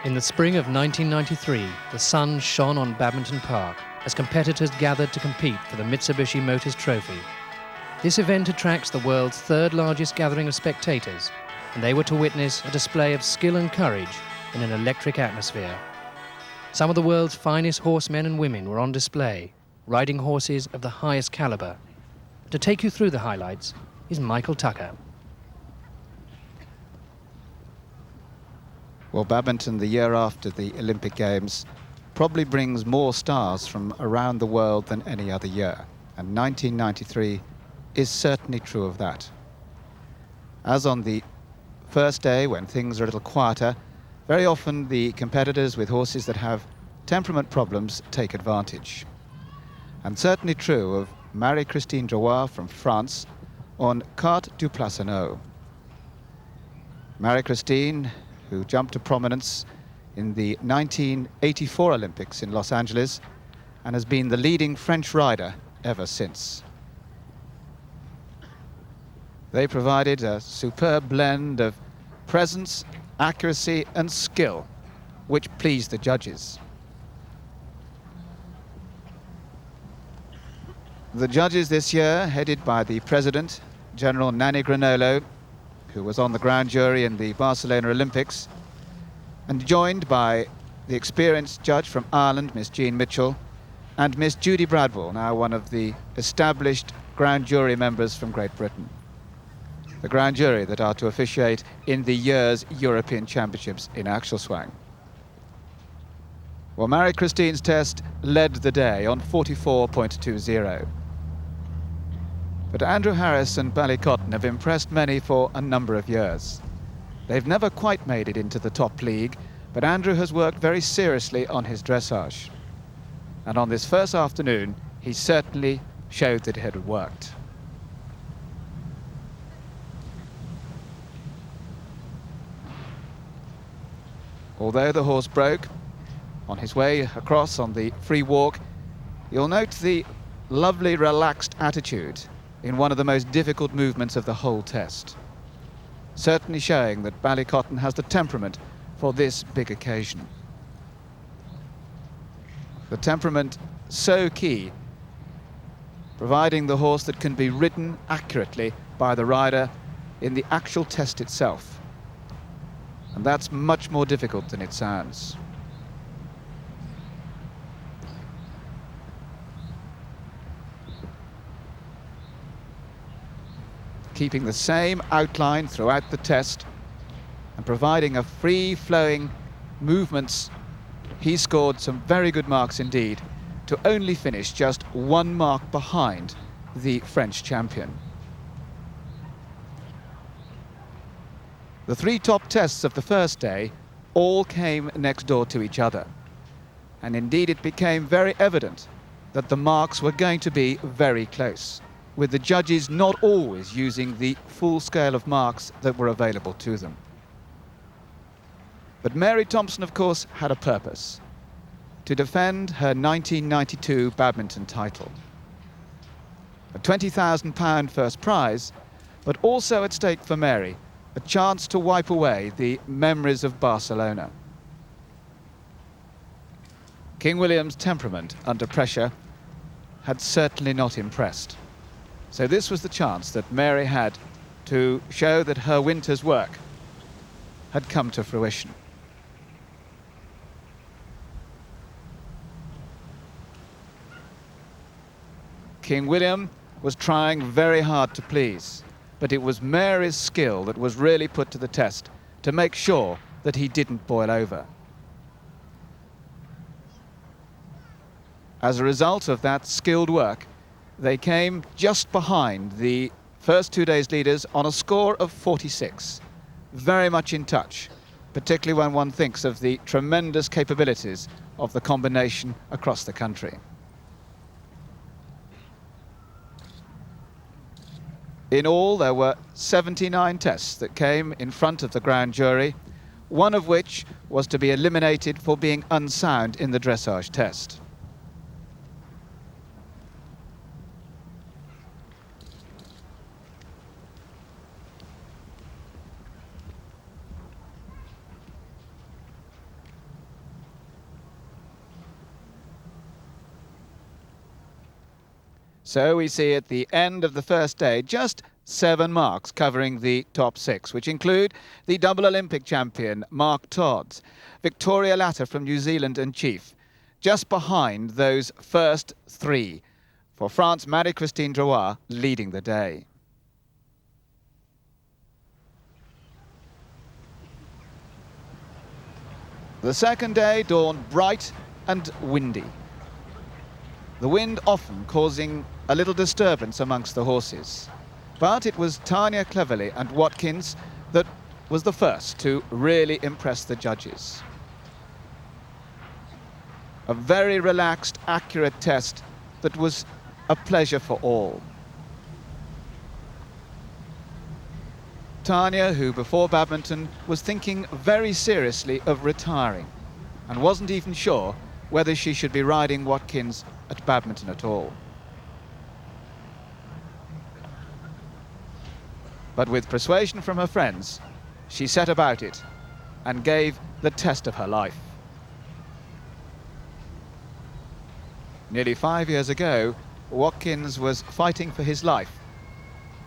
In the spring of 1993, the sun shone on Badminton Park as competitors gathered to compete for the Mitsubishi Motors Trophy. This event attracts the world's third largest gathering of spectators, and they were to witness a display of skill and courage in an electric atmosphere. Some of the world's finest horsemen and women were on display, riding horses of the highest caliber. To take you through the highlights is Michael Tucker. Well, badminton the year after the Olympic Games probably brings more stars from around the world than any other year, and 1993 is certainly true of that. As on the first day, when things are a little quieter, very often the competitors with horses that have temperament problems take advantage. And certainly true of Marie-Christine Drouin from France on Carte du Plasseneau. Marie-Christine, who jumped to prominence in the 1984 Olympics in Los Angeles and has been the leading French rider ever since. They provided a superb blend of presence, accuracy and skill, which pleased the judges. The judges this year, headed by the president, General Nanni Granolo, who was on the grand jury in the Barcelona Olympics, and joined by the experienced judge from Ireland, Miss Jean Mitchell, and Miss Judy Bradwell, now one of the established grand jury members from Great Britain. The grand jury that are to officiate in the year's European Championships in Axelswang. Well, Marie-Christine's test led the day on 44.20. But Andrew Harris and Ballycotton have impressed many for a number of years. They've never quite made it into the top league, but Andrew has worked very seriously on his dressage. And on this first afternoon, he certainly showed that it had worked. Although the horse broke on his way across on the free walk, you'll note the lovely relaxed attitude in one of the most difficult movements of the whole test. Certainly showing that Ballycotton has the temperament for this big occasion. The temperament so key, providing the horse that can be ridden accurately by the rider in the actual test itself. And that's much more difficult than it sounds. Keeping the same outline throughout the test and providing a free-flowing movements, he scored some very good marks indeed to only finish just 1 mark behind the French champion. The 3 top tests of the first day all came next door to each other, and indeed it became very evident that the marks were going to be very close, with the judges not always using the full scale of marks that were available to them. But Mary Thompson, of course, had a purpose: to defend her 1992 badminton title. A £20,000 first prize, but also at stake for Mary, a chance to wipe away the memories of Barcelona. King William's temperament under pressure had certainly not impressed. So this was the chance that Mary had to show that her winter's work had come to fruition. King William was trying very hard to please, but it was Mary's skill that was really put to the test to make sure that he didn't boil over. As a result of that skilled work, they came just behind the first 2 days' leaders on a score of 46. Very much in touch, particularly when one thinks of the tremendous capabilities of the combination across the country. In all, there were 79 tests that came in front of the grand jury, one of which was to be eliminated for being unsound in the dressage test. So we see at the end of the first day just 7 marks covering the top 6, which include the double Olympic champion Mark Todd, Victoria Latter from New Zealand and Chief, just behind those first 3. For France, Marie-Christine Drouin leading the day. The second day dawned bright and windy. The wind often causing a little disturbance amongst the horses. But it was Tanya Cleverly and Watkins that was the first to really impress the judges. A very relaxed, accurate test that was a pleasure for all. Tanya, who before badminton was thinking very seriously of retiring and wasn't even sure whether she should be riding Watkins at badminton at all. But with persuasion from her friends, she set about it and gave the test of her life. Nearly 5 years ago, Watkins was fighting for his life,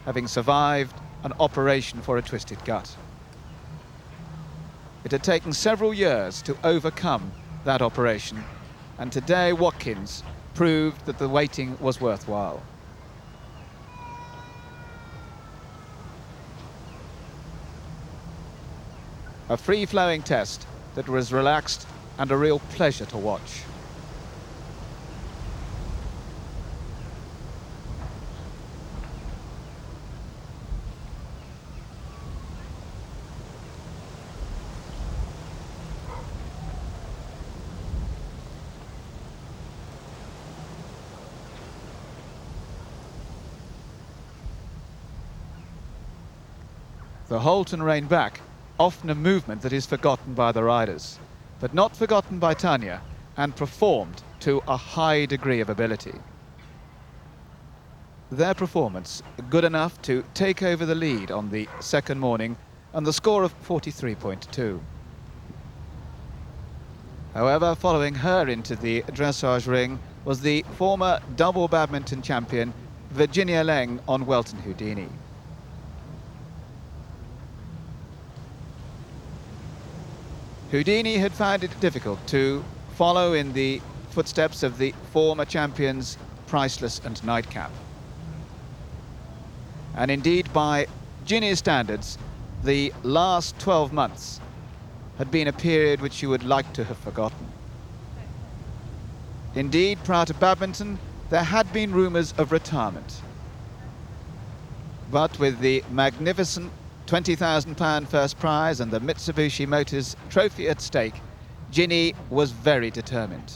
having survived an operation for a twisted gut. It had taken several years to overcome that operation, and today Watkins proved that the waiting was worthwhile. A free-flowing test that was relaxed and a real pleasure to watch. The halt and rein back, often a movement that is forgotten by the riders, but not forgotten by Tanya, and performed to a high degree of ability. Their performance good enough to take over the lead on the second morning and the score of 43.2. However, following her into the dressage ring was the former double badminton champion Virginia Leng on Welton Houdini. Houdini had found it difficult to follow in the footsteps of the former champions Priceless and Nightcap. And indeed, by Ginny's standards, the last 12 months had been a period which you would like to have forgotten. Indeed, prior to badminton, there had been rumours of retirement. But with the magnificent £20,000 first prize and the Mitsubishi Motors trophy at stake, Ginny was very determined.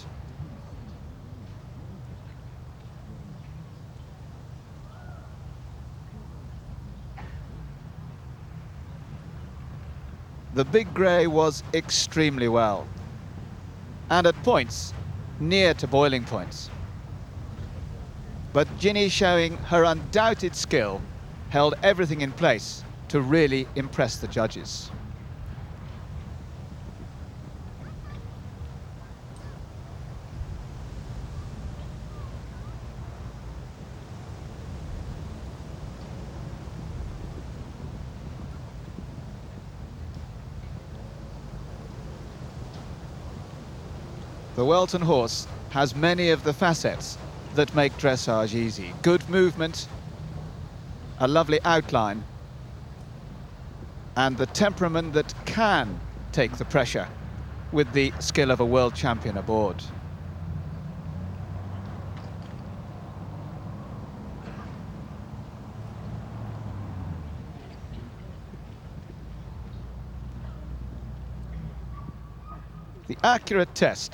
The big grey was extremely well, and at points near to boiling points. But Ginny, showing her undoubted skill, held everything in place to really impress the judges. The Welton horse has many of the facets that make dressage easy. Good movement, a lovely outline, and the temperament that can take the pressure with the skill of a world champion aboard. The accurate test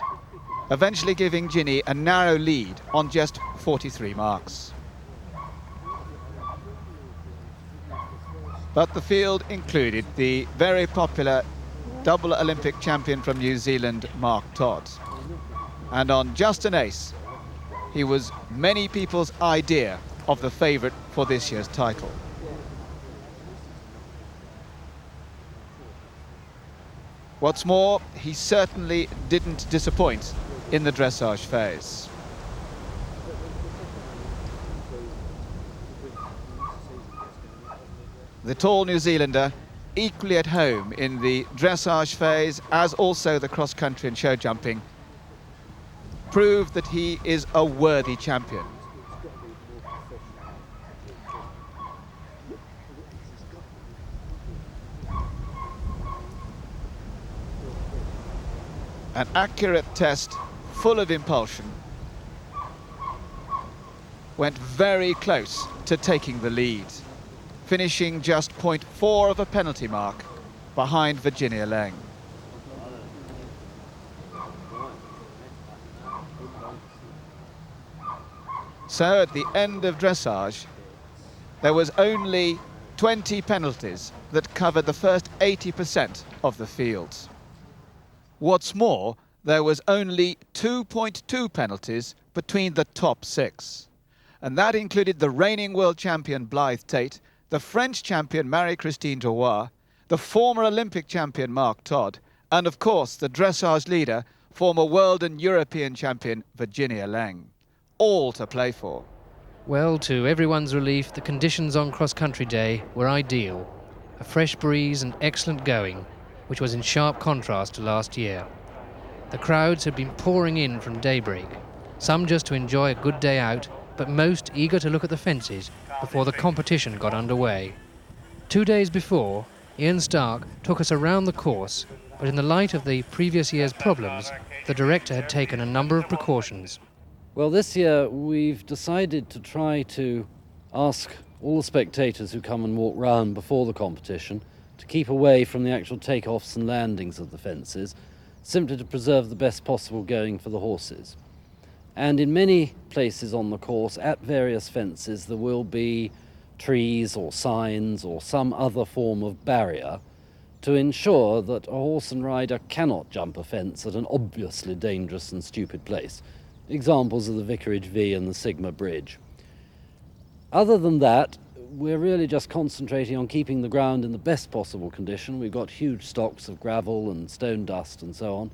eventually giving Ginny a narrow lead on just 43 marks. But the field included the very popular double Olympic champion from New Zealand, Mark Todd. And on just an ace, he was many people's idea of the favourite for this year's title. What's more, he certainly didn't disappoint in the dressage phase. The tall New Zealander, equally at home in the dressage phase as also the cross-country and show jumping, proved that he is a worthy champion. An accurate test, full of impulsion. Went very close to taking the lead, finishing just 0.4 of a penalty mark behind Virginia Lang. So at the end of dressage, there was only 20 penalties that covered the first 80% of the fields. What's more, there was only 2.2 penalties between the top 6. And that included the reigning world champion Blythe Tate, the French champion Marie-Christine Drouin, the former Olympic champion Mark Todd, and of course the dressage leader, former world and European champion Virginia Lang. All to play for. Well, to everyone's relief, the conditions on cross-country day were ideal. A fresh breeze and excellent going, which was in sharp contrast to last year. The crowds had been pouring in from daybreak, some just to enjoy a good day out, but most eager to look at the fences before the competition got underway. 2 days before, Ian Stark took us around the course, but in the light of the previous year's problems, the director had taken a number of precautions. Well, this year we've decided to try to ask all the spectators who come and walk round before the competition to keep away from the actual takeoffs and landings of the fences, simply to preserve the best possible going for the horses. And in many places on the course, at various fences, there will be trees or signs or some other form of barrier to ensure that a horse and rider cannot jump a fence at an obviously dangerous and stupid place. Examples of the Vicarage V and the Sigma Bridge. Other than that, we're really just concentrating on keeping the ground in the best possible condition. We've got huge stocks of gravel and stone dust and so on.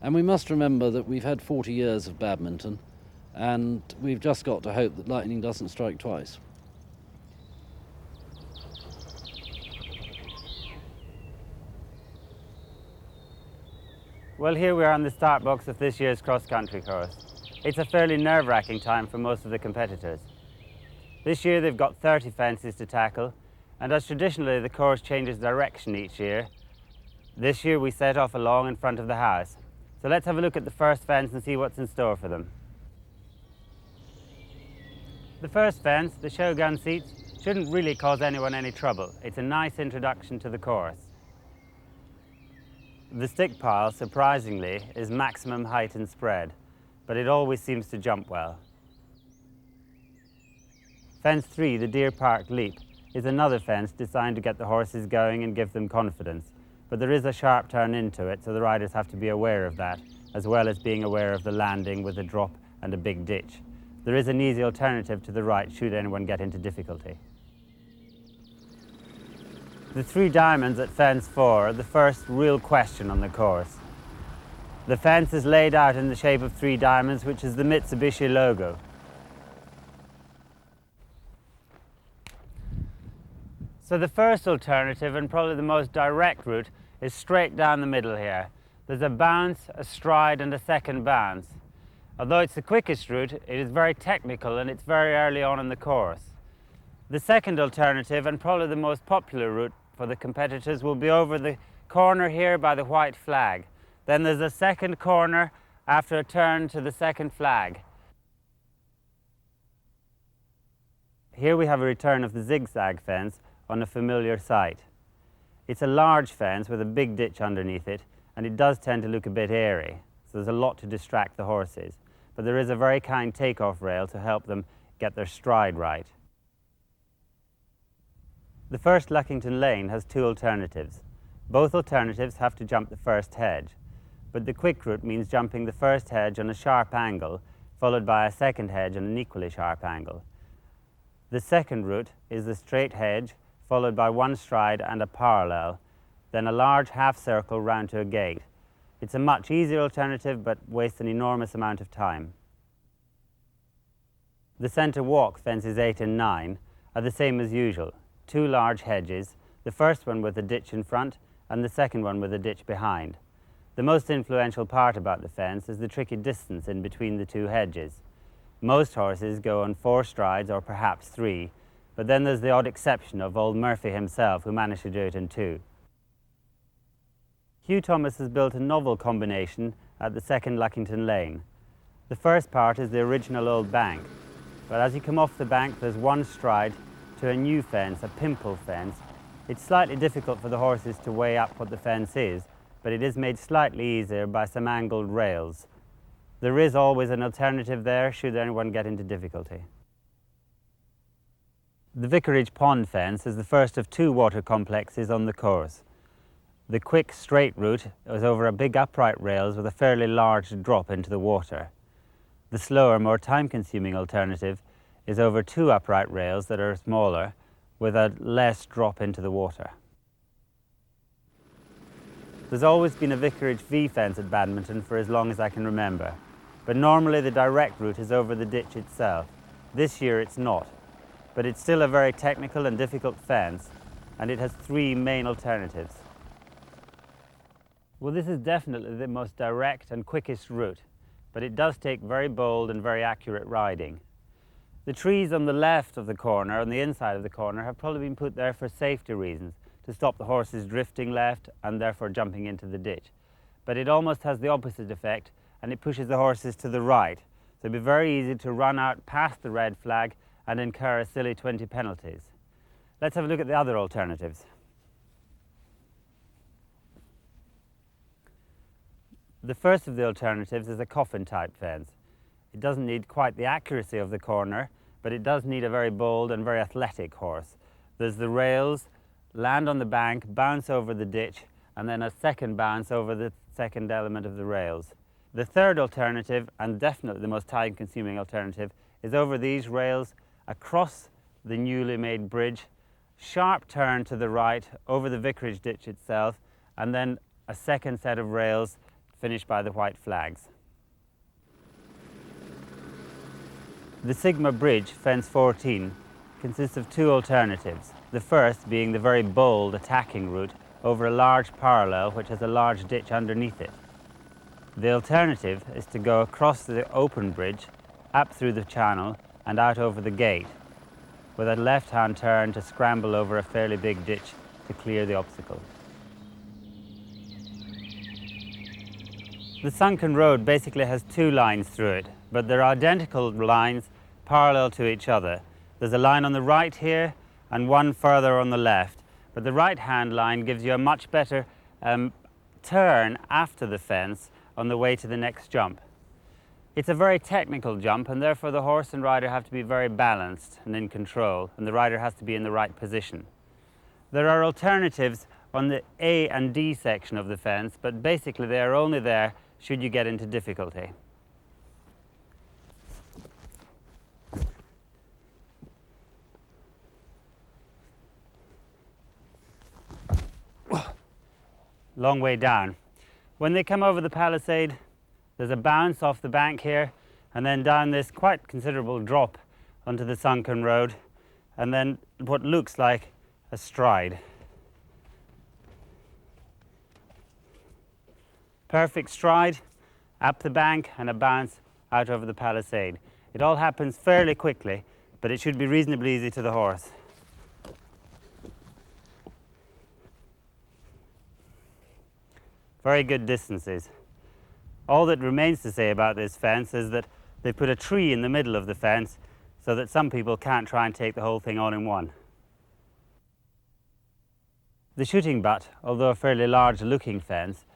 And we must remember that we've had 40 years of badminton, and we've just got to hope that lightning doesn't strike twice. Well, here we are on the start box of this year's cross-country course. It's a fairly nerve-wracking time for most of the competitors. This year they've got 30 fences to tackle, and as traditionally the course changes direction each year, this year we set off along in front of the house. So let's have a look at the first fence and see what's in store for them. The first fence, the showgun seats, shouldn't really cause anyone any trouble. It's a nice introduction to the course. The stick pile, surprisingly, is maximum height and spread, but it always seems to jump well. Fence 3, the Deer Park Leap, is another fence designed to get the horses going and give them confidence, but there is a sharp turn into it, so the riders have to be aware of that, as well as being aware of the landing with a drop and a big ditch. There is an easy alternative to the right should anyone get into difficulty. The 3 diamonds at fence 4 are the first real question on the course. The fence is laid out in the shape of 3 diamonds, which is the Mitsubishi logo. So the first alternative, and probably the most direct route, is straight down the middle here. There's a bounce, a stride and a second bounce. Although it's the quickest route, it is very technical and it's very early on in the course. The second alternative, and probably the most popular route for the competitors, will be over the corner here by the white flag. Then there's a second corner after a turn to the second flag. Here we have a return of the zigzag fence on a familiar site. It's a large fence with a big ditch underneath it, and it does tend to look a bit airy, so there's a lot to distract the horses. But there is a very kind takeoff rail to help them get their stride right. The first Luckington Lane has 2 alternatives. Both alternatives have to jump the first hedge, but the quick route means jumping the first hedge on a sharp angle, followed by a second hedge on an equally sharp angle. The second route is the straight hedge, followed by 1 stride and a parallel, then a large half circle round to a gate. It's a much easier alternative, but wastes an enormous amount of time. The centre walk fences 8 and 9 are the same as usual. two large hedges, the first one with a ditch in front and the second one with a ditch behind. The most influential part about the fence is the tricky distance in between the two hedges. Most horses go on 4 strides or perhaps 3, but then there's the odd exception of old Murphy himself, who managed to do it in 2. Hugh Thomas has built a novel combination at the second Luckington Lane. The first part is the original old bank, but as you come off the bank there's 1 stride to a new fence, a pimple fence. It's slightly difficult for the horses to weigh up what the fence is, but it is made slightly easier by some angled rails. There is always an alternative there should anyone get into difficulty. The Vicarage Pond fence is the first of 2 water complexes on the course. The quick straight route is over a big upright rails with a fairly large drop into the water. The slower, more time-consuming alternative is over 2 upright rails that are smaller with a less drop into the water. There's always been a Vicarage V fence at Badminton for as long as I can remember, but normally the direct route is over the ditch itself. This year it's not, but it's still a very technical and difficult fence, and it has 3 main alternatives. Well, this is definitely the most direct and quickest route, but it does take very bold and very accurate riding. The trees on the left of the corner, on the inside of the corner, have probably been put there for safety reasons, to stop the horses drifting left and therefore jumping into the ditch. But it almost has the opposite effect, and it pushes the horses to the right. So it'd be very easy to run out past the red flag and incur a silly 20 penalties. Let's have a look at the other alternatives. The first of the alternatives is a coffin type fence. It doesn't need quite the accuracy of the corner, but it does need a very bold and very athletic horse. There's the rails, land on the bank, bounce over the ditch, and then a second bounce over the second element of the rails. The third alternative, and definitely the most time-consuming alternative, is over these rails, across the newly made bridge, sharp turn to the right, over the vicarage ditch itself, and then a second set of rails finished by the white flags. The Sigma Bridge, fence 14, consists of 2 alternatives. The first being the very bold attacking route over a large parallel which has a large ditch underneath it. The alternative is to go across the open bridge, up through the channel and out over the gate, with a left-hand turn to scramble over a fairly big ditch to clear the obstacle. The sunken road basically has 2 lines through it, but they're identical lines parallel to each other. There's a line on the right here and one further on the left, but the right-hand line gives you a much better turn after the fence on the way to the next jump. It's a very technical jump, and therefore the horse and rider have to be very balanced and in control, and the rider has to be in the right position. There are alternatives on the A and D section of the fence, but basically they are only there should you get into difficulty. Long way down. When they come over the palisade, there's a bounce off the bank here, and then down this quite considerable drop onto the sunken road, and then what looks like a stride. Perfect stride, up the bank, and a bounce out over the palisade. It all happens fairly quickly, but it should be reasonably easy to the horse. Very good distances. All that remains to say about this fence is that they put a tree in the middle of the fence so that some people can't try and take the whole thing on in one. The shooting butt, although a fairly large looking fence,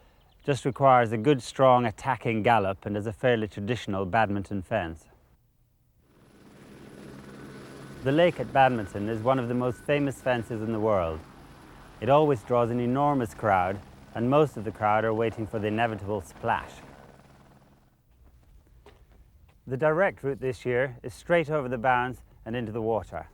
just requires a good strong attacking gallop and is a fairly traditional badminton fence. The lake at Badminton is one of the most famous fences in the world. It always draws an enormous crowd, and most of the crowd are waiting for the inevitable splash. The direct route this year is straight over the bounds and into the water.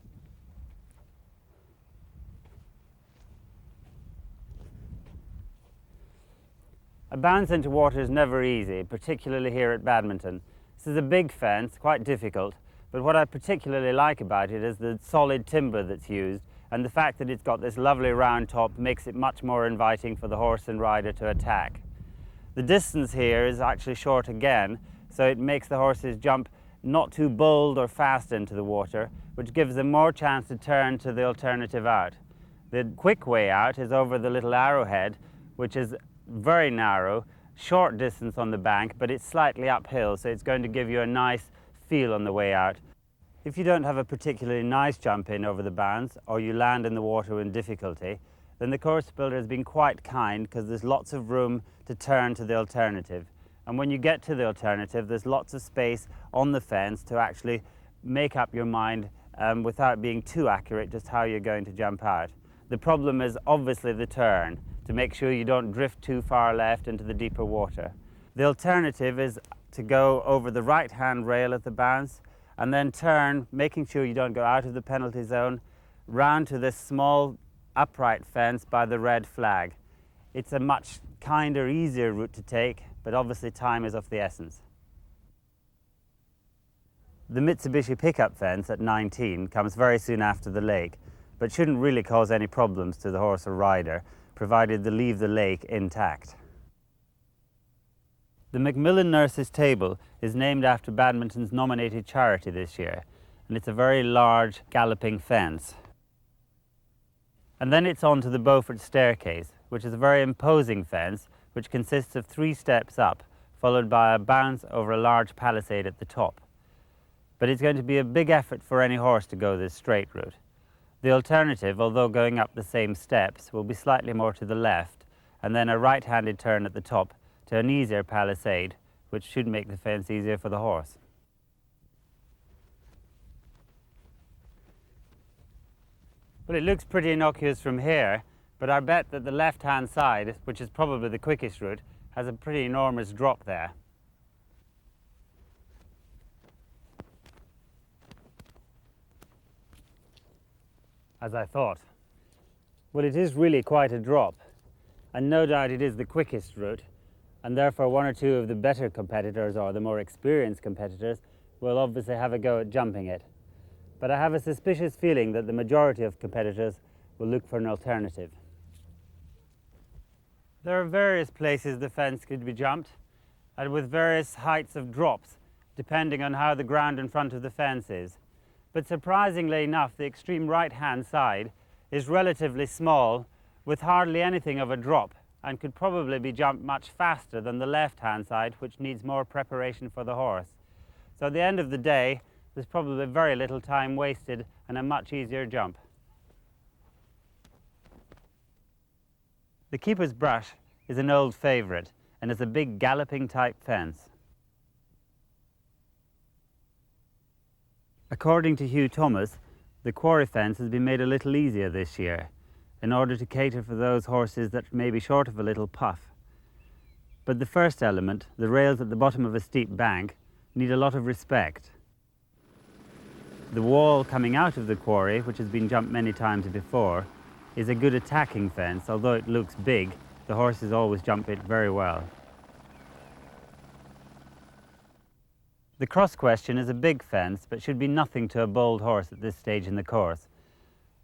A bounce into water is never easy, particularly here at Badminton. This is a big fence, quite difficult, but what I particularly like about it is the solid timber that's used and the fact that it's got this lovely round top makes it much more inviting for the horse and rider to attack. The distance here is actually short again, so it makes the horses jump not too bold or fast into the water, which gives them more chance to turn to the alternative out. The quick way out is over the little arrowhead, which is very narrow, short distance on the bank, but it's slightly uphill, so it's going to give you a nice feel on the way out. If you don't have a particularly nice jump in over the bounds, or you land in the water with difficulty, then the course builder has been quite kind because there's lots of room to turn to the alternative. And when you get to the alternative, there's lots of space on the fence to actually make up your mind without being too accurate just how you're going to jump out. The problem is obviously the turn, to make sure you don't drift too far left into the deeper water. The alternative is to go over the right-hand rail at the bounce and then turn, making sure you don't go out of the penalty zone, round to this small upright fence by the red flag. It's a much kinder, easier route to take, but obviously time is of the essence. The Mitsubishi pickup fence at 19 comes very soon after the lake, but shouldn't really cause any problems to the horse or rider, provided they leave the lake intact. The Macmillan Nurses Table is named after Badminton's nominated charity this year, and it's a very large galloping fence. And then it's on to the Beaufort Staircase, which is a very imposing fence which consists of 3 steps up, followed by a bounce over a large palisade at the top. But it's going to be a big effort for any horse to go this straight route. The alternative, although going up the same steps, will be slightly more to the left, and then a right-handed turn at the top to an easier palisade, which should make the fence easier for the horse. Well, it looks pretty innocuous from here, but I bet that the left-hand side, which is probably the quickest route, has a pretty enormous drop there. As I thought. Well, it is really quite a drop, and no doubt it is the quickest route, and therefore one or two of the better competitors, or the more experienced competitors, will obviously have a go at jumping it. But I have a suspicious feeling that the majority of competitors will look for an alternative. There are various places the fence could be jumped, and with various heights of drops, depending on how the ground in front of the fence is. But surprisingly enough, the extreme right-hand side is relatively small, with hardly anything of a drop, and could probably be jumped much faster than the left-hand side, which needs more preparation for the horse. So at the end of the day, there's probably very little time wasted and a much easier jump. The keeper's brush is an old favourite and is a big galloping type fence. According to Hugh Thomas, the quarry fence has been made a little easier this year in order to cater for those horses that may be short of a little puff. But the first element, the rails at the bottom of a steep bank, need a lot of respect. The wall coming out of the quarry, which has been jumped many times before, is a good attacking fence. Although it looks big, the horses always jump it very well. The cross question is a big fence, but should be nothing to a bold horse at this stage in the course.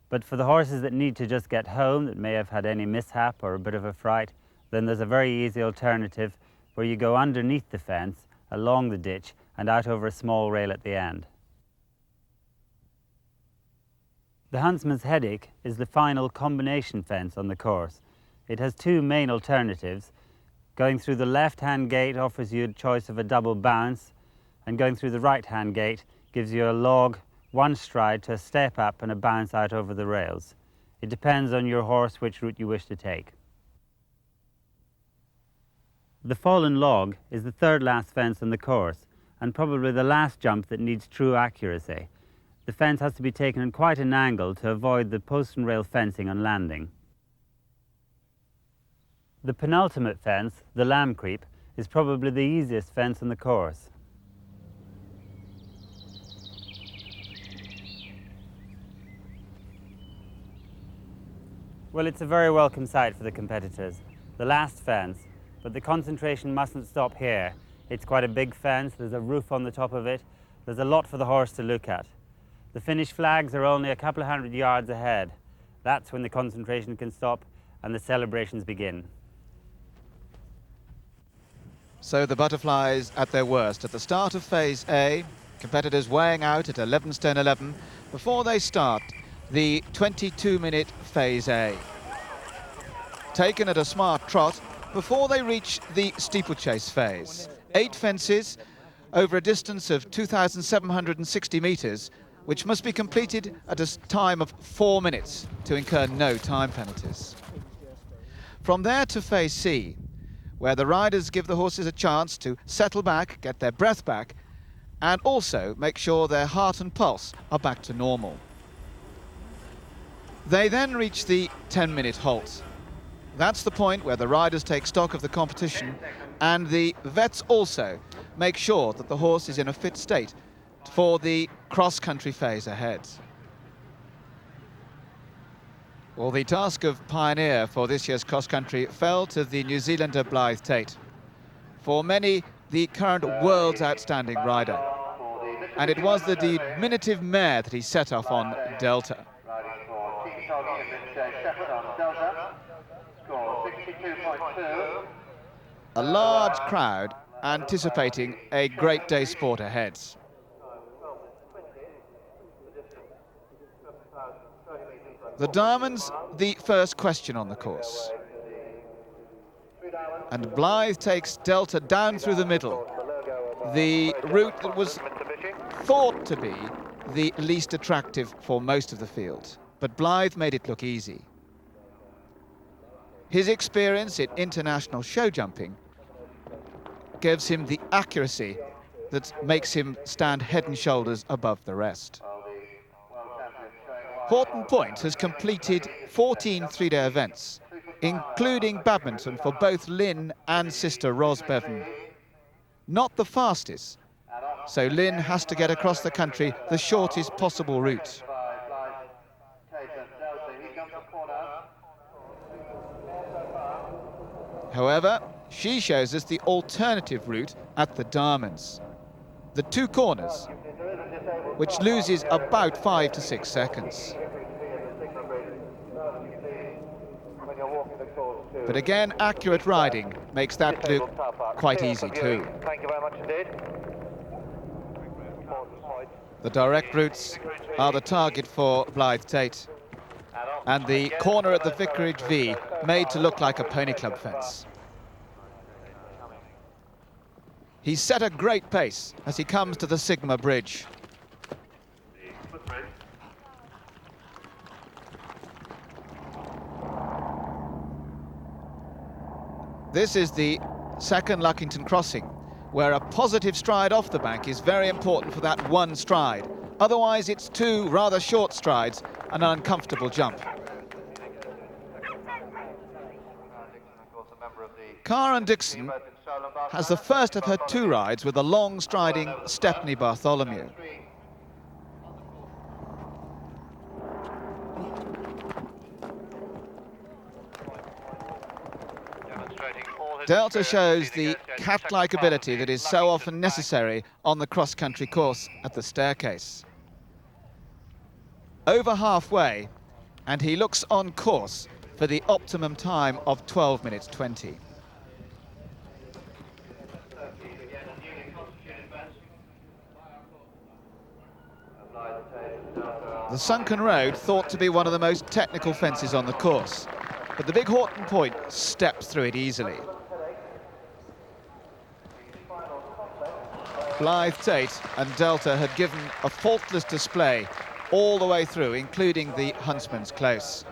But for the horses that need to just get home, that may have had any mishap or a bit of a fright, then there's a very easy alternative where you go underneath the fence, along the ditch, and out over a small rail at the end. The Huntsman's Headache is the final combination fence on the course. It has 2 main alternatives. Going through the left-hand gate offers you a choice of a double bounce, and going through the right-hand gate gives you a log, 1 stride to a step up and a bounce out over the rails. It depends on your horse which route you wish to take. The fallen log is the 3rd last fence on the course, and probably the last jump that needs true accuracy. The fence has to be taken at quite an angle to avoid the post and rail fencing on landing. The penultimate fence, the lamb creep, is probably the easiest fence on the course. Well, it's a very welcome sight for the competitors. The last fence, but the concentration mustn't stop here. It's quite a big fence, there's a roof on the top of it, there's a lot for the horse to look at. The finish flags are only a couple of 100 yards ahead, That's when the concentration can stop and the celebrations begin. So the butterflies at their worst. At the start of phase A, competitors weighing out at 11 stone 11 before they start the 22-minute phase A. Taken at a smart trot before they reach the steeplechase phase. 8 fences over a distance of 2,760 metres, which must be completed at a time of 4 minutes to incur no time penalties. From there to phase C, where the riders give the horses a chance to settle back, get their breath back, and also make sure their heart and pulse are back to normal. They then reach the 10-minute halt. That's the point where the riders take stock of the competition, and the vets also make sure that the horse is in a fit state for the cross-country phase ahead. Well, the task of pioneer for this year's cross-country fell to the New Zealander Blythe Tate. For many, the current world's outstanding rider. And it was the diminutive mare that he set off on, Delta. A large crowd anticipating a great day's sport ahead. The Diamonds, the first question on the course. And Blythe takes Delta down through the middle. The route that was thought to be the least attractive for most of the field. But Blythe made it look easy. His experience in international show jumping gives him the accuracy that makes him stand head and shoulders above the rest. Horton Point has completed 14 three-day events, including badminton for both Lynn and sister Ros Bevan. Not the fastest, so Lynn has to get across the country the shortest possible route. However, she shows us the alternative route at the Diamonds. The 2 corners, which loses about 5 to 6 seconds. But again, accurate riding makes that look quite easy too. Thank you very much indeed. The direct routes are the target for Blythe Tate. And the corner at the Vicarage V made to look like a pony club fence. He's set a great pace as he comes to the Sigma Bridge. This is the second Luckington crossing, where a positive stride off the bank is very important for that one stride. Otherwise, it's 2 rather short strides and an uncomfortable jump. Karen Dixon has the first of her 2 rides with the long striding Stepney Bartholomew. Delta shows the cat-like ability that is so often necessary on the cross-country course at the staircase. Over halfway, and he looks on course for the optimum time of 12 minutes 20. The sunken road thought to be one of the most technical fences on the course, but the big Horton Point steps through it easily. Blythe Tate and Delta had given a faultless display all the way through, including the Huntsman's Close.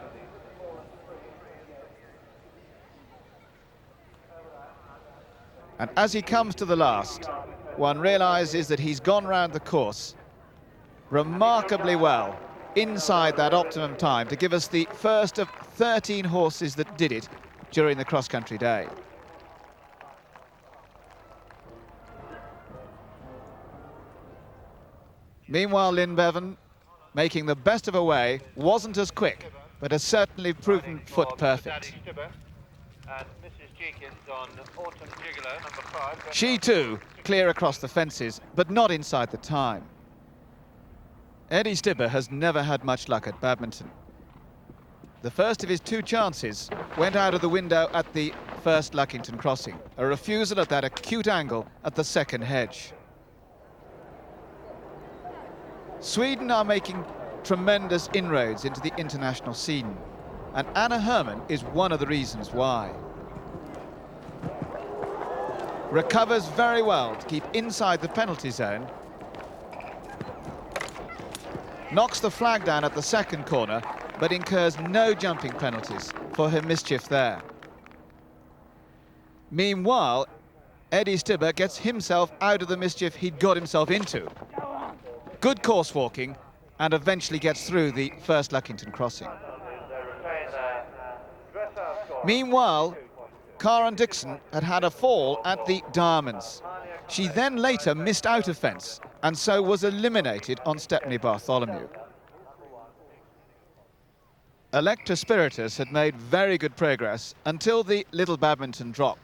And as he comes to the last, one realises that he's gone round the course remarkably well inside that optimum time to give us the first of 13 horses that did it during the cross-country day. Meanwhile, Lynn Bevan, making the best of her way, wasn't as quick, but has certainly proven foot perfect. She too, clear across the fences, but not inside the time. Eddie Stibber has never had much luck at badminton. The first of his two chances went out of the window at the first Luckington crossing. A refusal at that acute angle at the second hedge. Sweden are making tremendous inroads into the international scene, and Anna Herman is one of the reasons why. Recovers very well to keep inside the penalty zone. Knocks the flag down at the second corner, but incurs no jumping penalties for her mischief there. Meanwhile, Eddie Stibbe gets himself out of the mischief he'd got himself into. Good course walking, and eventually gets through the first Luckington crossing. Meanwhile, Karen Dixon had had a fall at the Diamonds. She then later missed out a fence, and so was eliminated on Stepney Bartholomew. Electra Spiritus had made very good progress until the little badminton drop,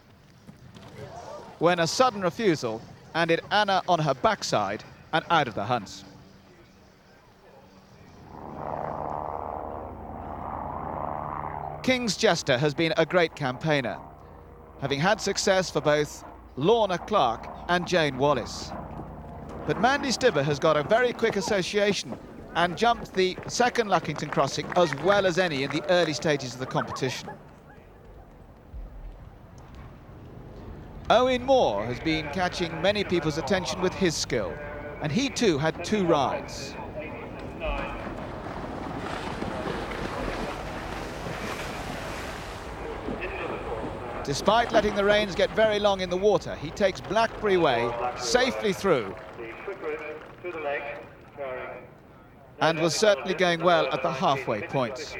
when a sudden refusal handed Anna on her backside and out of the hunt. King's Jester has been a great campaigner, having had success for both Lorna Clark and Jane Wallace. But Mandy Stibbe has got a very quick association and jumped the second Luckington crossing as well as any in the early stages of the competition. Owen Moore has been catching many people's attention with his skill, and he too had two rides. Despite letting the reins get very long in the water, he takes Blackberry Way safely through and was certainly going well at the halfway point.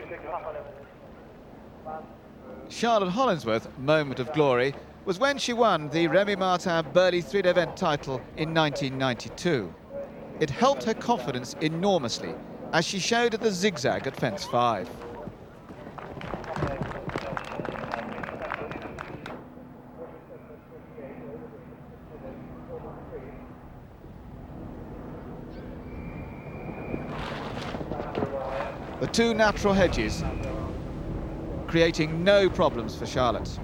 Charlotte Hollingsworth's moment of glory was when she won the Remy Martin Burghley 3-day event title in 1992. It helped her confidence enormously, as she showed at the zigzag at fence 5. The two natural hedges creating no problems for Charlotte.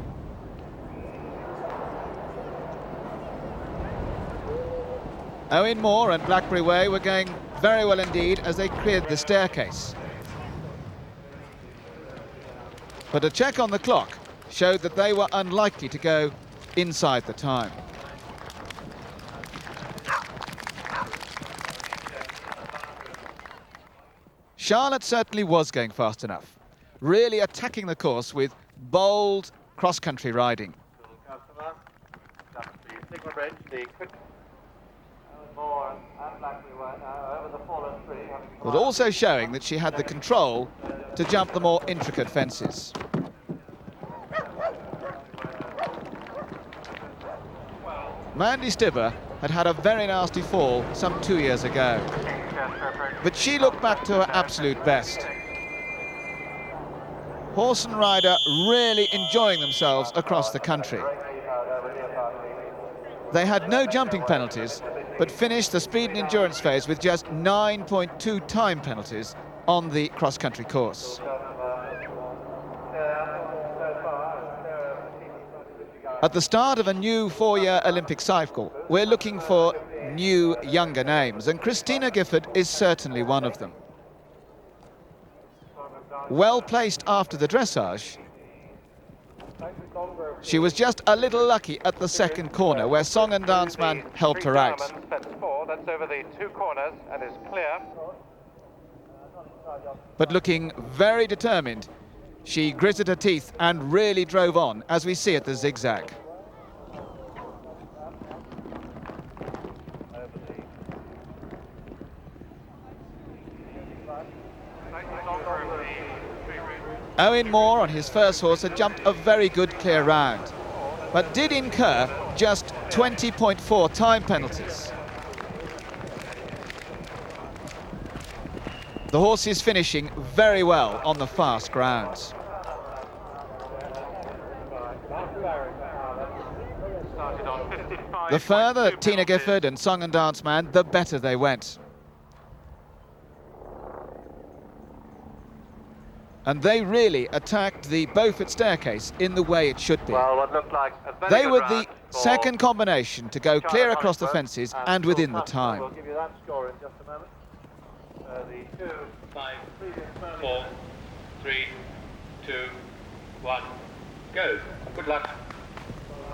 Owen Moore and Blackberry Way were going very well indeed as they cleared the staircase. But a check on the clock showed that they were unlikely to go inside the time. Charlotte certainly was going fast enough, really attacking the course with bold cross-country riding. But also showing that she had the control to jump the more intricate fences. Mandy Stibbe had had a very nasty fall some 2 years ago, but she looked back to her absolute best. Horse and rider really enjoying themselves across the country. They had no jumping penalties, but finished the speed and endurance phase with just 9.2 time penalties on the cross-country course. At the start of a new 4-year Olympic cycle, we're looking for new, younger names, and Christina Gifford is certainly one of them. Well placed after the dressage, she was just a little lucky at the second corner, where Song and Dance Man helped her out. That's over the 2 corners and is clear. But looking very determined, she gritted her teeth and really drove on, as we see at the zigzag. Owen Moore on his first horse had jumped a very good clear round, but did incur just 20.4 time penalties. The horse is finishing very well on the fast grounds. The further Tina Gifford and Song and Dance Man, the better they went. And they really attacked the Beaufort staircase in the way it should be. Well, what looked like a very They good were round the for second combination to go clear across the fences and within the time. We'll give you that score in just a moment. The 2, 5, 4, 3, 2, 1, go. Good luck.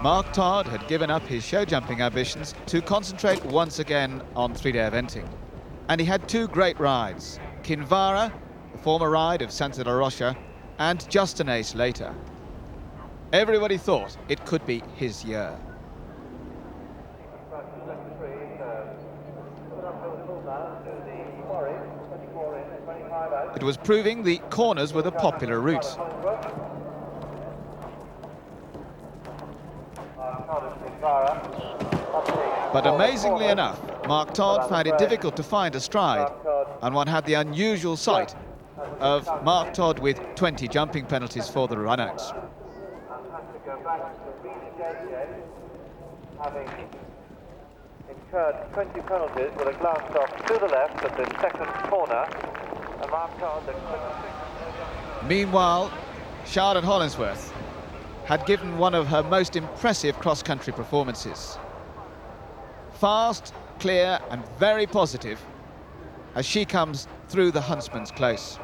Mark Todd had given up his show jumping ambitions to concentrate once again on three-day eventing. And he had two great rides, Kinvara, the former ride of Santa La Rocha, and just an ace later. Everybody thought it could be his year. It was proving the corners were the popular route. But amazingly enough, Mark Todd found it difficult to find a stride, and one had the unusual sight of Mark Todd with 20 jumping penalties for the run-outs. Having incurred 20 penalties with a glance off to the left at the second corner, and Mark Todd. Meanwhile, Charlotte Hollingsworth had given one of her most impressive cross-country performances. Fast, clear and very positive as she comes through the Huntsman's Close.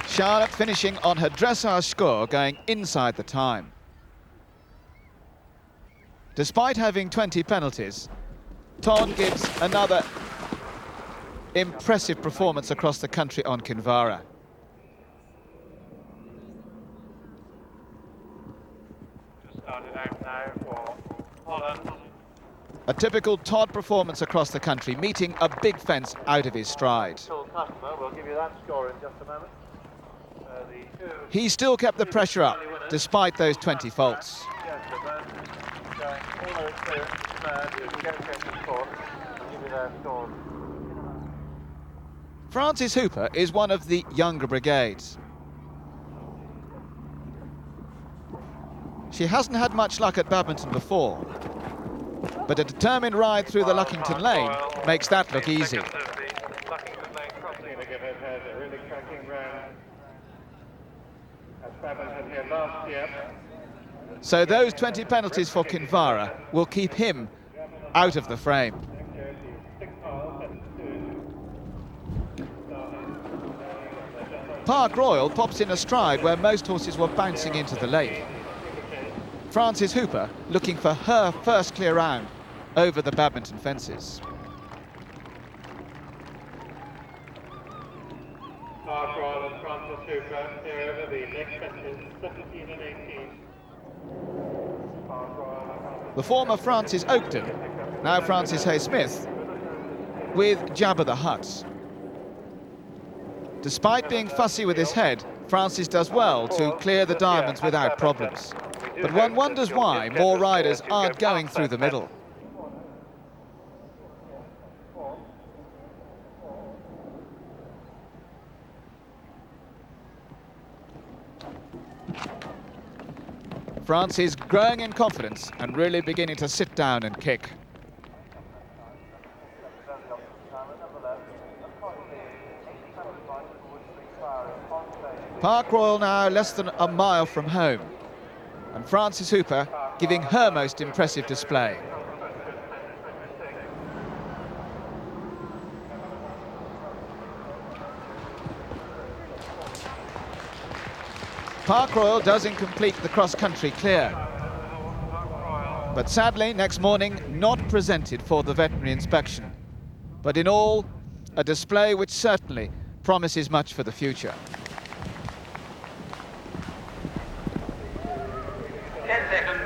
Charlotte finishing on her dressage score, going inside the time. Despite having 20 penalties, Todd gives another impressive performance across the country on Kinvara. Just started out now for Holland. A typical Todd performance across the country, meeting a big fence out of his stride. Full customer, we'll give you that score in just a moment. The 2. He still kept the pressure up, despite those 20 faults. Yes, the man showing all their experience, man who negotiates the course. I'll give you their scores. Frances Hooper is one of the younger brigades. She hasn't had much luck at Badminton before, but a determined ride through the Luckington Lane makes that look easy. So those 20 penalties for Kinvara will keep him out of the frame. Park Royal pops in a stride where most horses were bouncing into the lake. Frances Hooper looking for her first clear round over the Badminton fences. Park Royal and Frances Hooper here over the next fences, 17 and 18. The former Frances Oakton, now Frances Hay-Smith, with Jabba the Hutt. Despite being fussy with his head, Frances does well to clear the diamonds without problems. But one wonders why more riders aren't going through the middle. Frances growing in confidence and really beginning to sit down and kick. Park Royal now less than a mile from home, and Frances Hooper giving her most impressive display. Park Royal does incomplete the cross-country clear, but sadly next morning not presented for the veterinary inspection. But in all, a display which certainly promises much for the future. 10 seconds.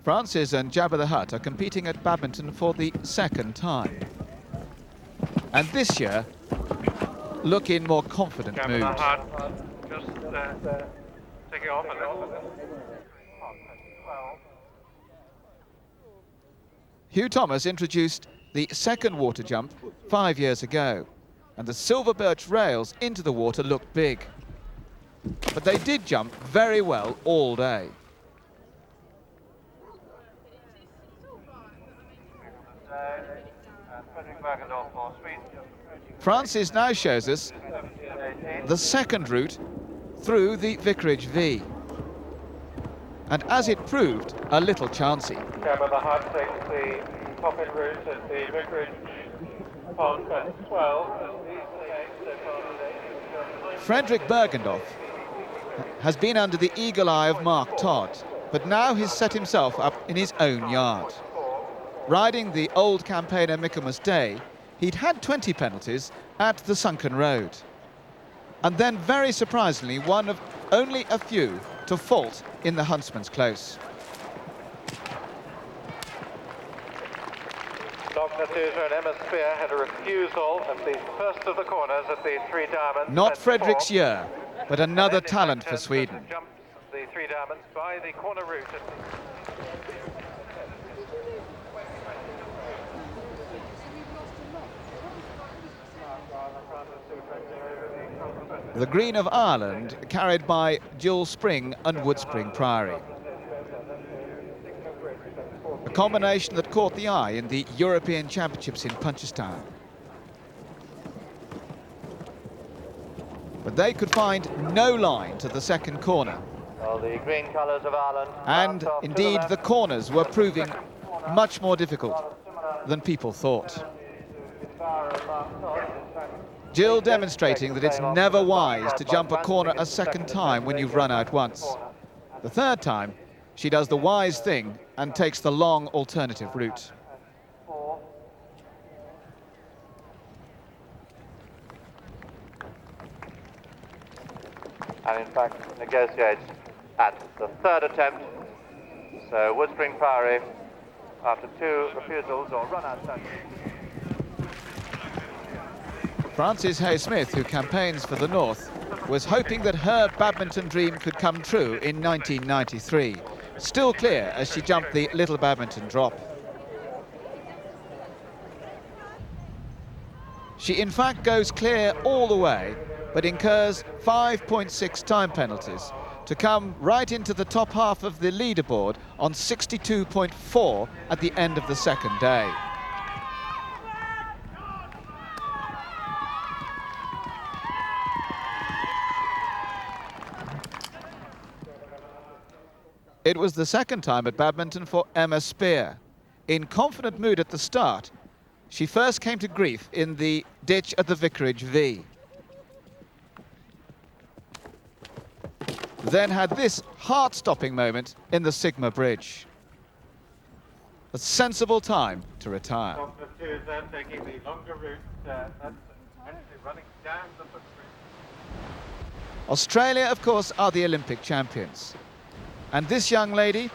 Frances and Jabba the Hutt are competing at Badminton for the second time. And this year, look in more confident mood. Just take it off a little. Hugh Thomas introduced the second water jump 5 years ago, and the silver birch rails into the water looked big. but they did jump very well all day. Francis now shows us the second route through the Vicarage V. And as it proved, a little chancy. Camera the hut takes the top-end route at the Vicarage Pond 12. Frederick Bergendorf has been under the eagle eye of Mark Todd, but now he's set himself up in his own yard. Riding the old campaigner Michaelmas Day, he'd had 20 penalties at the Sunken Road. And then, very surprisingly, one of only a few to fault in the Huntsman's Close. Dr. Sousa and Emma Spear had a refusal at the first of the corners at the Three Diamonds. Not Frederick's year, but another talent for Sweden. Jumps the Three Diamonds by the corner route. The Green of Ireland, carried by Jewel Spring and Woodspring Priory. A combination that caught the eye in the European Championships in Punchestown. But they could find no line to the second corner. Well, the green colours of Ireland. And indeed, the corners were proving much more difficult than people thought. Jill demonstrating that it's never wise to jump a corner a second time when you've run out once. The third time, she does the wise thing and takes the long alternative route. And in fact negotiates at the third attempt. So Woodspring Priory, after two refusals or run-out attempts. Frances Hay-Smith, who campaigns for the North, was hoping that her badminton dream could come true in 1993. Still clear as she jumped the little badminton drop. She in fact goes clear all the way, but incurs 5.6 time penalties to come right into the top half of the leaderboard on 62.4 at the end of the second day. It was the second time at badminton for Emma Spear. In confident mood at the start, she first came to grief in the ditch at the Vicarage V. Then had this heart-stopping moment in the Sigma Bridge. A sensible time to retire. Dr. Sousa taking the longer route, that's actually running down the footbridge. Australia, of course, are the Olympic champions. And this young lady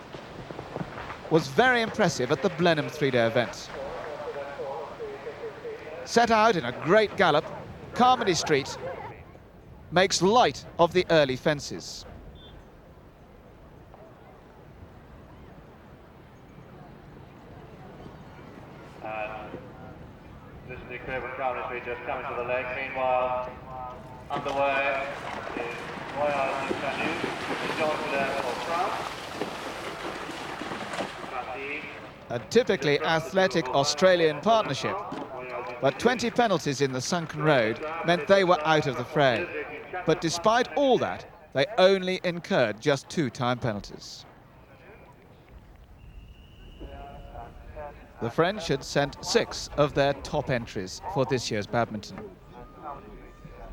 was very impressive at the Blenheim three-day event. Set out in a great gallop, Carmody Street makes light of the early fences. This is the equivalent Carmody Street just coming to the leg. Meanwhile, underway is Royal A typically athletic Australian partnership, but 20 penalties in the Sunken Road meant they were out of the fray. But despite all that, they only incurred just 2 time penalties. The French had sent 6 of their top entries for this year's badminton.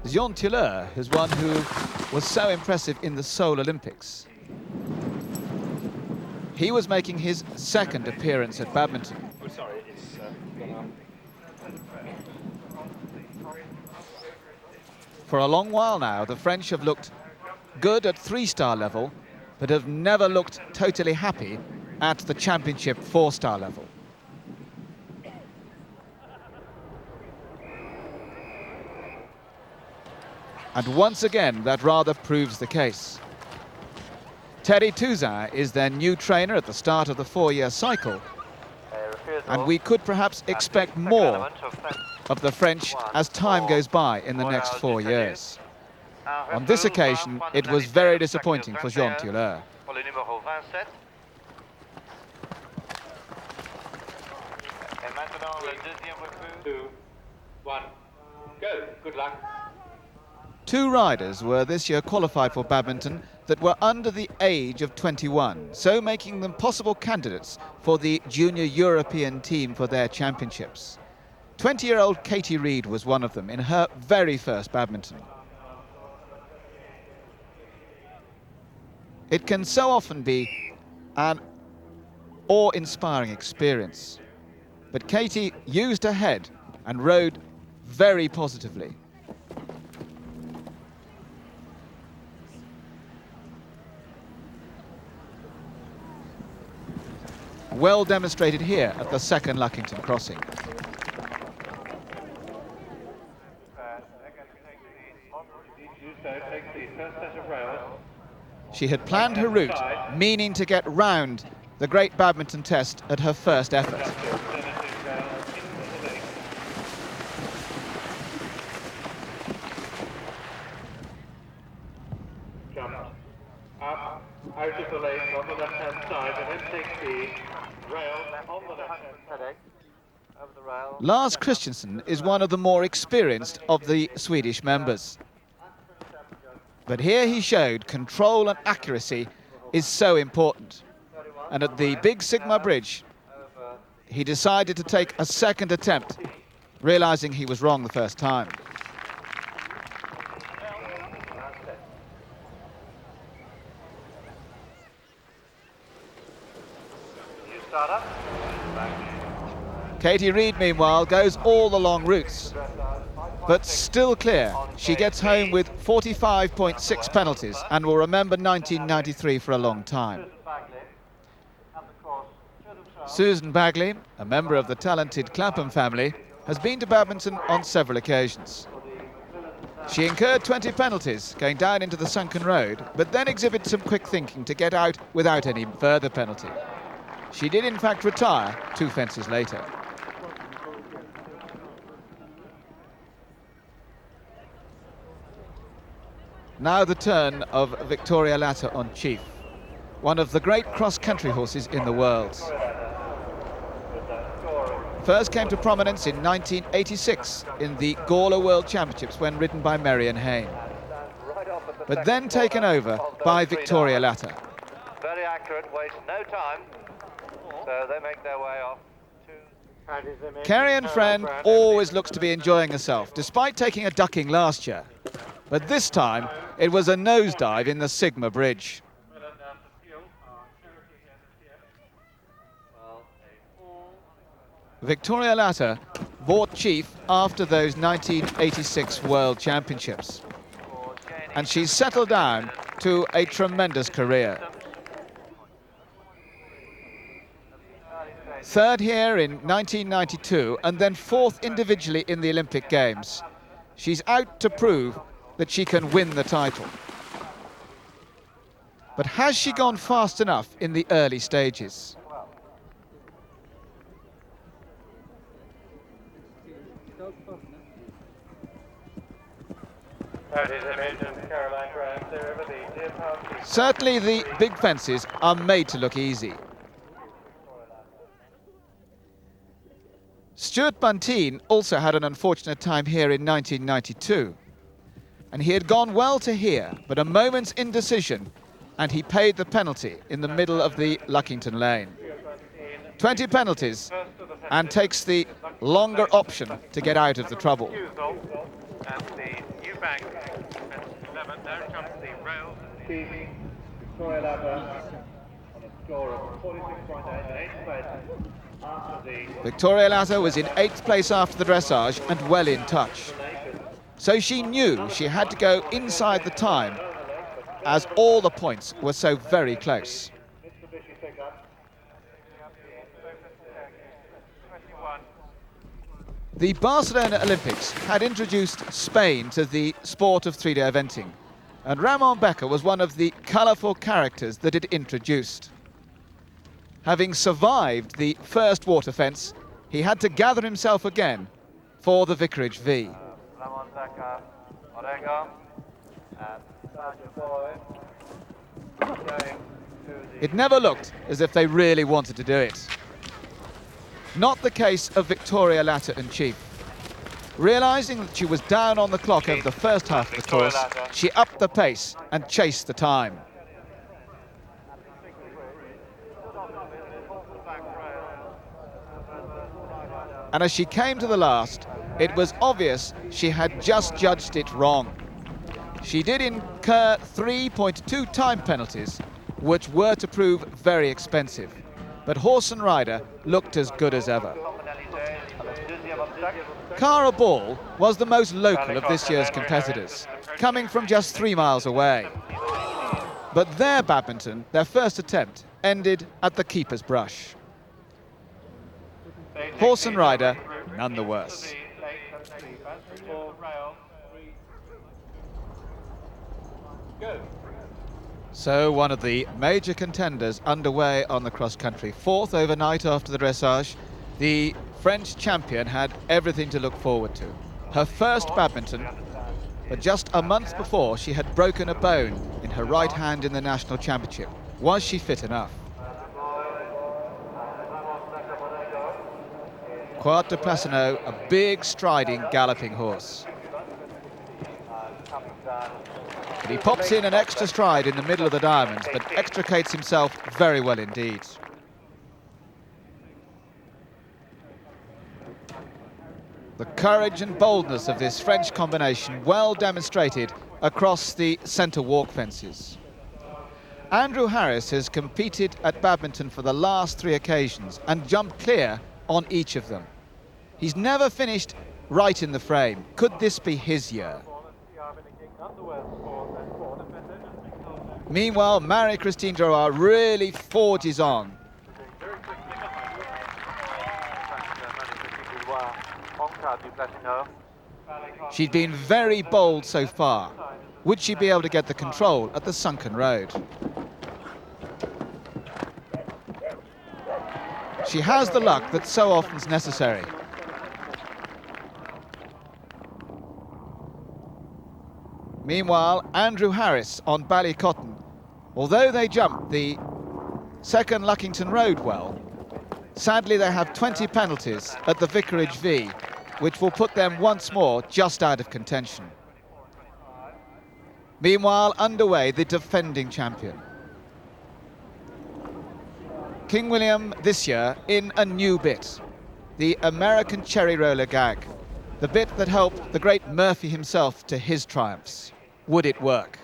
Jean Tilleur is one who was so impressive in the Seoul Olympics. He was making his second appearance at badminton. For a long while now, the French have looked good at 3-star level, but have never looked totally happy at the championship 4-star level. And once again, that rather proves the case. Terry Touzin is their new trainer at the start of the 4-year cycle. And we could perhaps expect more of the French as time goes by in the next 4 years. On this occasion, it was very disappointing for Jean Tulleur. Pour le numéro 27. Et maintenant le deuxième recrue. 2, 1, go. Good luck. Two riders were this year qualified for badminton that were under the age of 21, so making them possible candidates for the junior European team for their championships. 20-year-old Katie Reed was one of them in her very first badminton. It can so often be an awe-inspiring experience, but Katie used her head and rode very positively. Well demonstrated here at the second Luckington crossing. She had planned her route, meaning to get round the great badminton test at her first effort. Jump up, out of the lane on the left-hand side, and then take the rail on the left-hand side. Over the rail. Lars Christensen is one of the more experienced of the Swedish members. But here he showed control and accuracy is so important. And at the Big Sigma Bridge, he decided to take a second attempt, realizing he was wrong the first time. You start up. Katie Reed, meanwhile, goes all the long routes, but still clear. She gets home with 45.6 penalties and will remember 1993 for a long time. Susan Bagley, a member of the talented Clapham family, has been to badminton on several occasions. She incurred 20 penalties going down into the sunken road, but then exhibited some quick thinking to get out without any further penalty. She did in fact retire 2 fences later. Now the turn of Victoria Latta on Chief, one of the great cross-country horses in the world. First came to prominence in 1986 in the Gawler World Championships when ridden by Marion Hayne, but then taken over by Victoria Latta. Very accurate, waste no time. So they make their way off. Kerry-Ann Friend always looks to be enjoying herself, despite taking a ducking last year. But this time, it was a nosedive in the Sigma Bridge. Victoria Latta bought Chief after those 1986 World Championships. And she's settled down to a tremendous career. Third here in 1992 and then fourth individually in the Olympic Games. She's out to prove that she can win the title. But has she gone fast enough in the early stages? Certainly the big fences are made to look easy. Stuart Bunteen also had an unfortunate time here in 1992. And he had gone well to here, but a moment's indecision, and he paid the penalty in the middle of the Luckington lane. 20 penalties, and takes the longer option to get out of the trouble. And the new bank at 11, there comes the rail. Victoria Latta on a score of 46.8 places after the... Victoria Latta was in 8th place after the dressage and well in touch. So she knew she had to go inside the time, as all the points were so very close. The Barcelona Olympics had introduced Spain to the sport of three-day eventing, and Ramon Becker was one of the colourful characters that it introduced. Having survived the first water fence, he had to gather himself again for the Vicarage V. It never looked as if they really wanted to do it. Not the case of Victoria Latter and Chief. Realising that she was down on the clock over the first half of the course, she upped the pace and chased the time. And as she came to the last, it was obvious she had just judged it wrong. She did incur 3.2 time penalties, which were to prove very expensive. But horse and rider looked as good as ever. Cara Ball was the most local of this year's competitors, coming from just 3 miles away. But their badminton, their first attempt, ended at the keeper's brush. Horse and rider, none the worse. So one of the major contenders underway on the cross-country. Fourth overnight after the dressage, the French champion had everything to look forward to. Her first badminton, but just a month before she had broken a bone in her right hand in the national championship. Was she fit enough? Quart de Placineau, a big, striding, galloping horse. But he pops in an extra stride in the middle of the diamonds, but extricates himself very well indeed. The courage and boldness of this French combination well demonstrated across the centre walk fences. Andrew Harris has competed at badminton for the last 3 occasions and jumped clear on each of them. He's never finished right in the frame. Could this be his year? Meanwhile, Marie-Christine Drouin really forges on. She's been very bold so far. Would she be able to get the control at the sunken road? She has the luck that so often is necessary. Meanwhile, Andrew Harris on Ballycotton, although they jumped the second Luckington Road well, sadly they have 20 penalties at the Vicarage V, which will put them once more just out of contention. Meanwhile, underway the defending champion. King William this year in a new bit, the American cherry roller gag, the bit that helped the great Murphy himself to his triumphs. Would it work?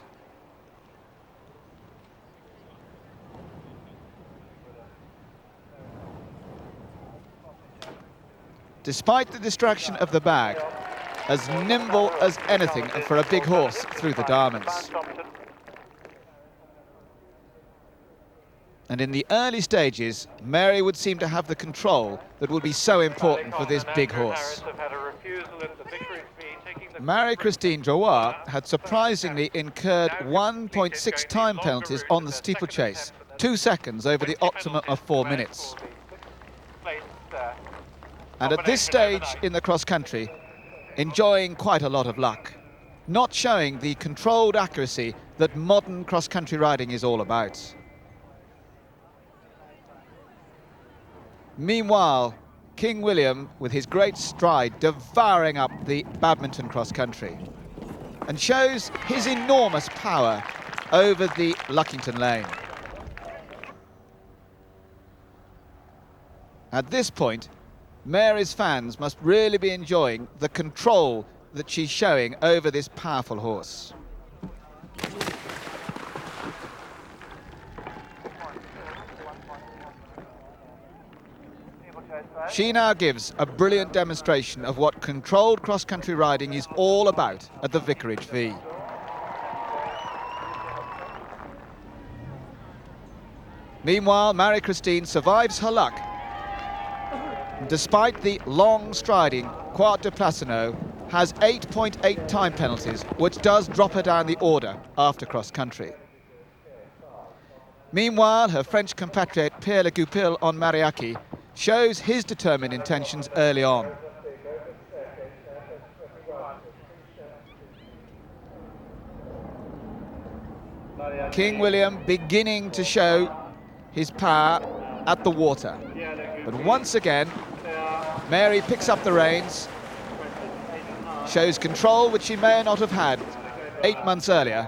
Despite the distraction of the bag, as nimble as anything for a big horse through the diamonds. And in the early stages, Mary would seem to have the control that would be so important for this big horse. Marie-Christine Drouin had surprisingly incurred 1.6 time penalties on the steeplechase, 2 seconds over the optimum of 4 minutes. And at this stage in the cross-country, enjoying quite a lot of luck, not showing the controlled accuracy that modern cross-country riding is all about. Meanwhile, King William, with his great stride, devouring up the badminton cross-country, and shows his enormous power over the Luckington Lane. At this point, Mary's fans must really be enjoying the control that she's showing over this powerful horse. She now gives a brilliant demonstration of what controlled cross-country riding is all about at the Vicarage V. Meanwhile, Marie-Christine survives her luck. Despite the long striding, Quart de Placineau has 8.8 time penalties, which does drop her down the order after cross-country. Meanwhile, her French compatriot Pierre Le Goupil on Mariaki shows his determined intentions early on. King William beginning to show his power at the water. But once again, Mary picks up the reins, shows control which she may not have had 8 months earlier,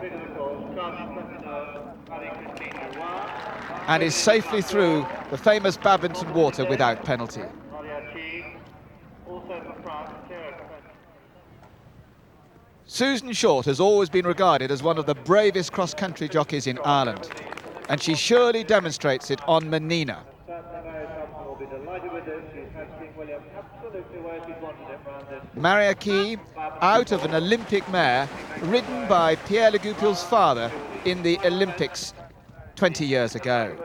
and is safely through the famous Badminton water without penalty. Susan Short has always been regarded as one of the bravest cross-country jockeys in Ireland, and she surely demonstrates it on Menina. Maria Key, out of an Olympic mare, ridden by Pierre Le Goupil's father in the Olympics 20 years ago.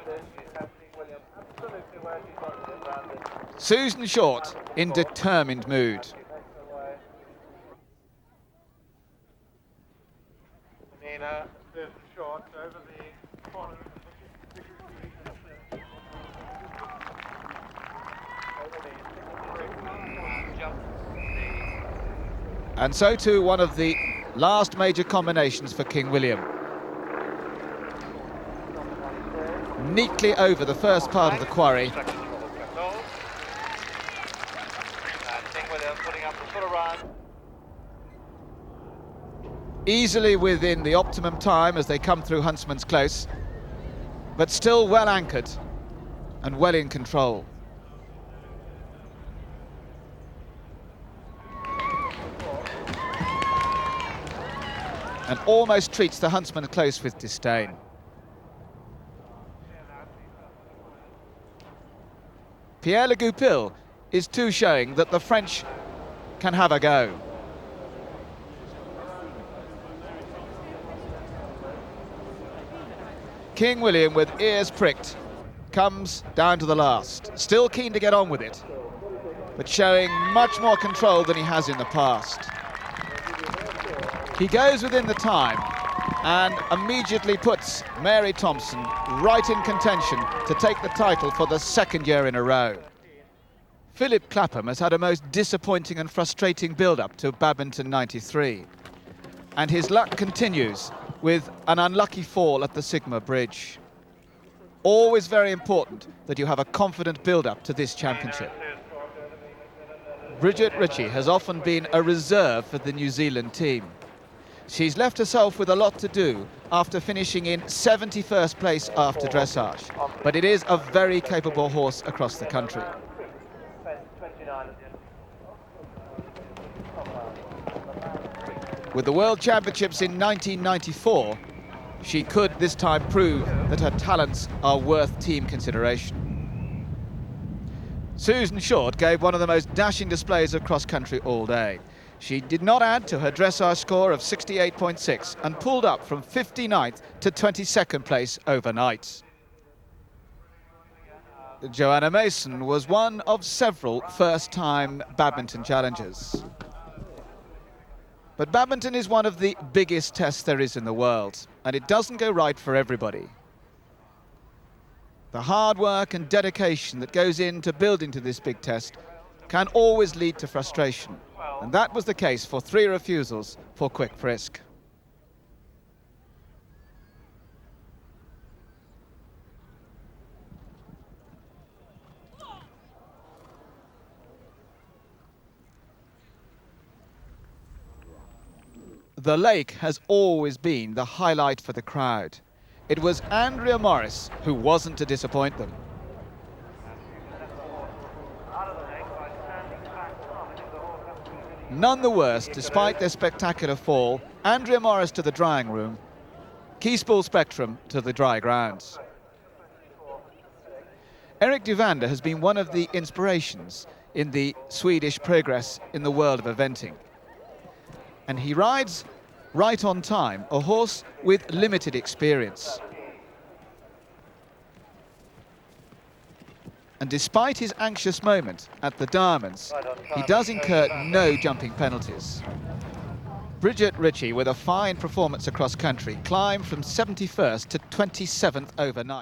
Susan Short in determined mood. Short over the corner. And so too one of the last major combinations for King William. Neatly over the first part of the quarry. And King William putting up the full run. Easily within the optimum time as they come through Huntsman's Close, but still well anchored and well in control. And almost treats the Huntsman Close with disdain. Pierre Le Goupil is too showing that the French can have a go. King William, with ears pricked, comes down to the last. Still keen to get on with it, but showing much more control than he has in the past. He goes within the time and immediately puts Mary Thompson right in contention to take the title for the second year in a row. Philip Clapham has had a most disappointing and frustrating build-up to Badminton 93. And his luck continues with an unlucky fall at the Sigma Bridge. Always very important that you have a confident build-up to this championship. Bridget Ritchie has often been a reserve for the New Zealand team. She's left herself with a lot to do after finishing in 71st place after dressage, but it is a very capable horse across the country. With the World Championships in 1994, she could this time prove that her talents are worth team consideration. Susan Short gave one of the most dashing displays of cross-country all day. She did not add to her dressage score of 68.6 and pulled up from 59th to 22nd place overnight. Joanna Mason was one of several first-time badminton challengers. But badminton is one of the biggest tests there is in the world, and it doesn't go right for everybody. The hard work and dedication that goes into building to this big test can always lead to frustration, and that was the case for 3 refusals for Quick Frisk. The lake has always been the highlight for the crowd. It was Andrea Morris who wasn't to disappoint them. None the worse, despite their spectacular fall, Andrea Morris to the drying room, Keyspool Spectrum to the dry grounds. Eric Duvander has been one of the inspirations in the Swedish progress in the world of eventing. And he rides right on time, a horse with limited experience. And despite his anxious moment at the Diamonds, he does incur no jumping penalties. Bridget Ritchie, with a fine performance across country, climbed from 71st to 27th overnight.